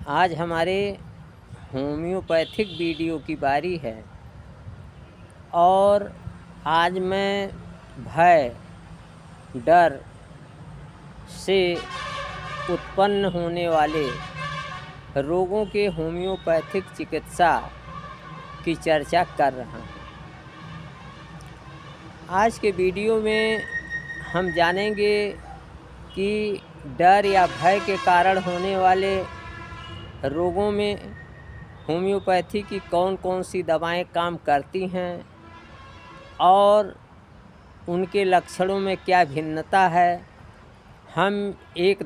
आज हमारे homeopathic video की बारी है और आज मैं भय, डर से उत्पन्न होने वाले रोगों के होम्योपैथिक चिकित्सा की चर्चा कर रहा हूँ। आज के वीडियो में हम जानेंगे कि डर या भय के कारण होने वाले रोगों में होम्योपैथी की कौन कौन सी दवाएं काम करती हैं और उनके लक्षणों में क्या भिन्नता है। हम एक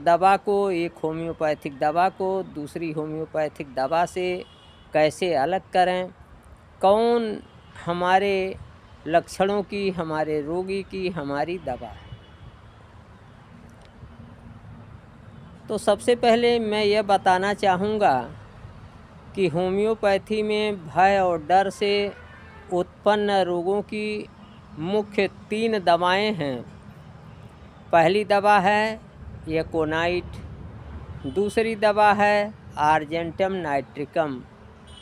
होम्योपैथिक दवा को दूसरी होम्योपैथिक दवा से कैसे अलग करें, कौन हमारे लक्षणों की, हमारे रोगी की हमारी दवा है। तो सबसे पहले मैं यह बताना चाहूँगा कि होम्योपैथी में भय और डर से उत्पन्न रोगों की मुख्य 3 दवाएं हैं। पहली दवा है एकोनाइट, दूसरी दवा है आर्जेंटम नाइट्रिकम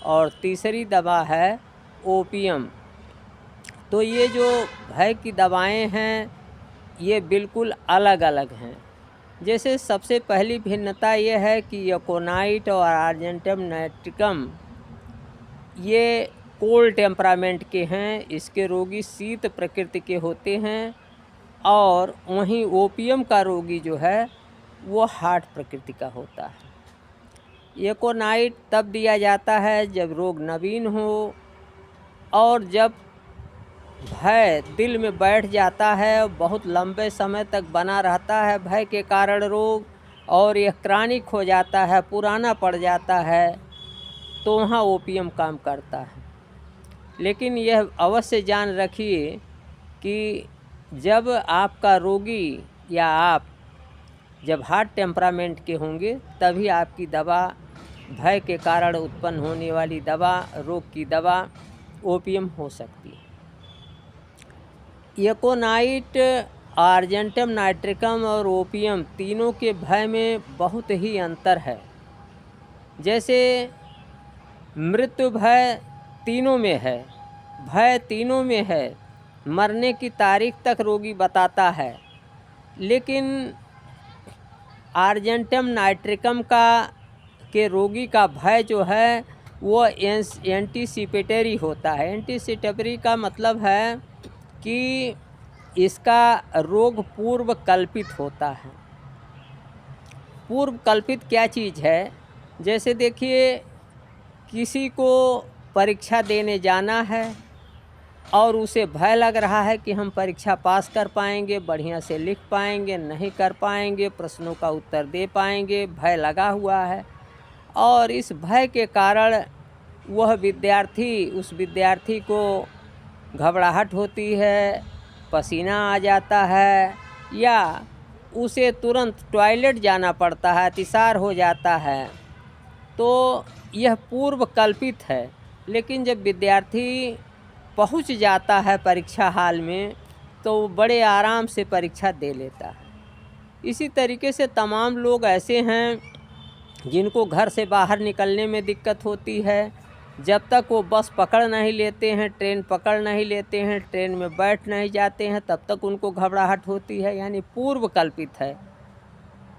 और तीसरी दवा है ओपियम। तो ये जो भय की दवाएं हैं ये बिल्कुल अलग अलग हैं। जैसे सबसे पहली भिन्नता ये है कि एकोनाइट और आर्जेंटम नाइट्रिकम ये कोल्ड टेम्परामेंट के हैं, इसके रोगी शीत प्रकृति के होते हैं, और वहीं ओपियम का रोगी जो है वो हार्ड प्रकृति का होता है। एकोनाइट तब दिया जाता है जब रोग नवीन हो और जब भय दिल में बैठ जाता है, बहुत लंबे समय तक बना रहता है भय के कारण रोग, और यह क्रॉनिक हो जाता है, पुराना पड़ जाता है, तो वहाँ ओपियम काम करता है। लेकिन यह अवश्य जान रखिए कि जब आपका रोगी या आप जब हार्ड टेम्परामेंट के होंगे तभी आपकी दवा, भय के कारण उत्पन्न होने वाली दवा, रोग की दवा ओपियम हो सकती है। एकोनाइट, आर्जेंटम नाइट्रिकम और ओपियम तीनों के भय में बहुत ही अंतर है। जैसे मृत्यु भय तीनों में है, भय तीनों में है, मरने की तारीख तक रोगी बताता है, लेकिन आर्जेंटम नाइट्रिकम के रोगी का भय जो है वो एंटीसिपेटरी होता है। एंटीसिपेटरी का मतलब है कि इसका रोग पूर्व कल्पित होता है। पूर्व कल्पित क्या चीज़ है? जैसे देखिए, किसी को परीक्षा देने जाना है और उसे भय लग रहा है कि हम परीक्षा पास कर पाएंगे, बढ़िया से लिख पाएंगे, नहीं कर पाएंगे, प्रश्नों का उत्तर दे पाएंगे, भय लगा हुआ है। और इस भय के कारण उस विद्यार्थी को घबराहट होती है, पसीना आ जाता है, या उसे तुरंत टॉयलेट जाना पड़ता है, अतिसार हो जाता है। तो यह पूर्व कल्पित है। लेकिन जब विद्यार्थी पहुंच जाता है परीक्षा हाल में तो वो बड़े आराम से परीक्षा दे लेता है। इसी तरीके से तमाम लोग ऐसे हैं जिनको घर से बाहर निकलने में दिक्कत होती है। जब तक वो बस पकड़ नहीं लेते हैं, ट्रेन पकड़ नहीं लेते हैं, ट्रेन में बैठ नहीं जाते हैं, तब तक उनको घबराहट होती है, यानी पूर्व कल्पित है।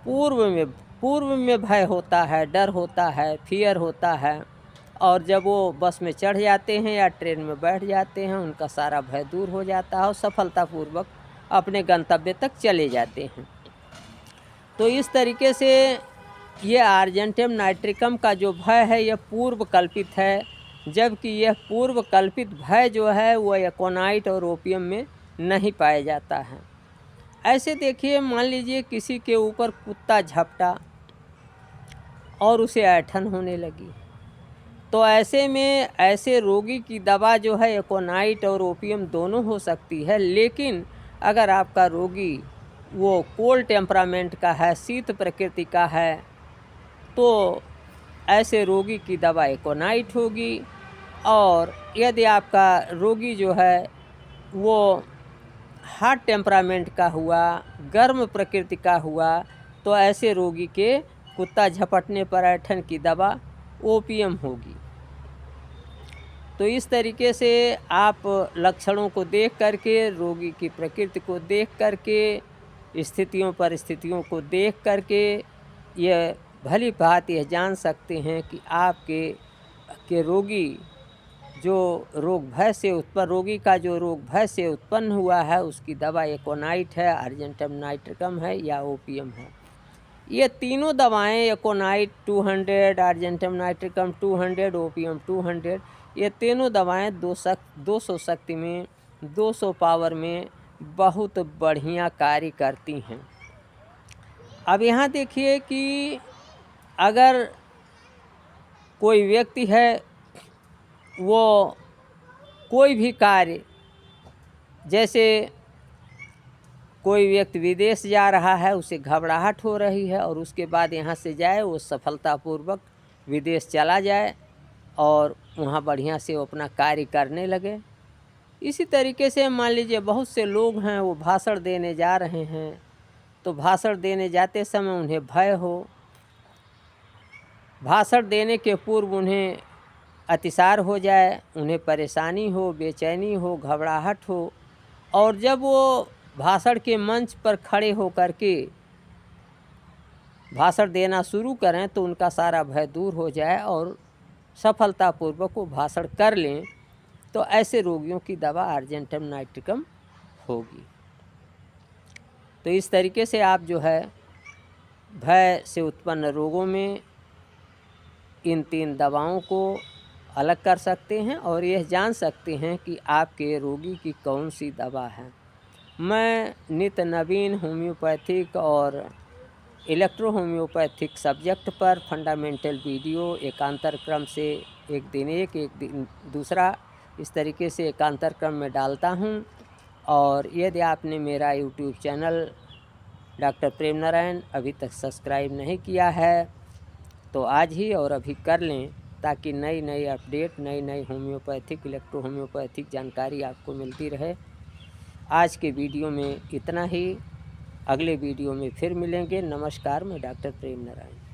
पूर्व में भय होता है, डर होता है, फियर होता है, और जब वो बस में चढ़ जाते हैं या ट्रेन में बैठ जाते हैं उनका सारा भय दूर हो जाता है और सफलतापूर्वक अपने गंतव्य तक चले जाते हैं। तो इस तरीके से ये आर्जेंटम नाइट्रिकम का जो भय है यह पूर्व कल्पित है, जबकि यह पूर्व कल्पित भय जो है वह एकोनाइट और ओपियम में नहीं पाया जाता है। ऐसे देखिए, मान लीजिए किसी के ऊपर कुत्ता झपटा और उसे ऐंठन होने लगी, तो ऐसे में ऐसे रोगी की दवा जो है एकोनाइट और ओपियम दोनों हो सकती है। लेकिन अगर आपका रोगी वो कोल्ड टेम्परामेंट का है, शीत प्रकृति का है, तो ऐसे रोगी की दवा एकोनाइट होगी। और यदि आपका रोगी जो है वो हॉट टेम्परामेंट का हुआ, गर्म प्रकृति का हुआ, तो ऐसे रोगी के कुत्ता झपटने पर ऐंठन की दवा ओपियम होगी। तो इस तरीके से आप लक्षणों को देख करके, रोगी की प्रकृति को देख करके, स्थितियों परिस्थितियों को देख करके यह भली भांति यह जान सकते हैं कि आपके रोगी जो रोगी का जो रोग भय से उत्पन्न हुआ है उसकी दवा एकोनाइट है, अर्जेंटम नाइट्रिकम है या ओपियम है। ये तीनों दवाएं एकोनाइट 200, अर्जेंटम नाइट्रिकम 200, ओपियम 200, ये तीनों दवाएं 200 शक्ति में, 200 पावर में बहुत बढ़िया कार्य करती हैं। अब यहाँ देखिए कि अगर कोई व्यक्ति है वो कोई भी कार्य, जैसे कोई व्यक्ति विदेश जा रहा है, उसे घबराहट हो रही है और उसके बाद यहाँ से जाए, वो सफलतापूर्वक विदेश चला जाए और वहाँ बढ़िया से वो अपना कार्य करने लगे। इसी तरीके से मान लीजिए बहुत से लोग हैं वो भाषण देने जा रहे हैं, तो भाषण देने जाते समय उन्हें भय हो, भाषण देने के पूर्व उन्हें अतिसार हो जाए, उन्हें परेशानी हो, बेचैनी हो, घबराहट हो, और जब वो भाषण के मंच पर खड़े होकर के भाषण देना शुरू करें तो उनका सारा भय दूर हो जाए और सफलतापूर्वक वो भाषण कर लें, तो ऐसे रोगियों की दवा अर्जेंटम नाइट्रिकम होगी। तो इस तरीके से आप जो है भय से उत्पन्न रोगों में इन 3 दवाओं को अलग कर सकते हैं और यह जान सकते हैं कि आपके रोगी की कौन सी दवा है। मैं नित्य नवीन होम्योपैथिक और इलेक्ट्रो होम्योपैथिक सब्जेक्ट पर फंडामेंटल वीडियो एकांतर क्रम से एक दिन दूसरा इस तरीके से एकांतर क्रम में डालता हूं। और यदि आपने मेरा यूट्यूब चैनल डॉक्टर प्रेम नारायण अभी तक सब्सक्राइब नहीं किया है तो आज ही और अभी कर लें, ताकि नई अपडेट, नई होम्योपैथिक, इलेक्ट्रो होम्योपैथिक जानकारी आपको मिलती रहे। आज के वीडियो में इतना ही, अगले वीडियो में फिर मिलेंगे। नमस्कार, मैं डॉक्टर प्रेम नारायण।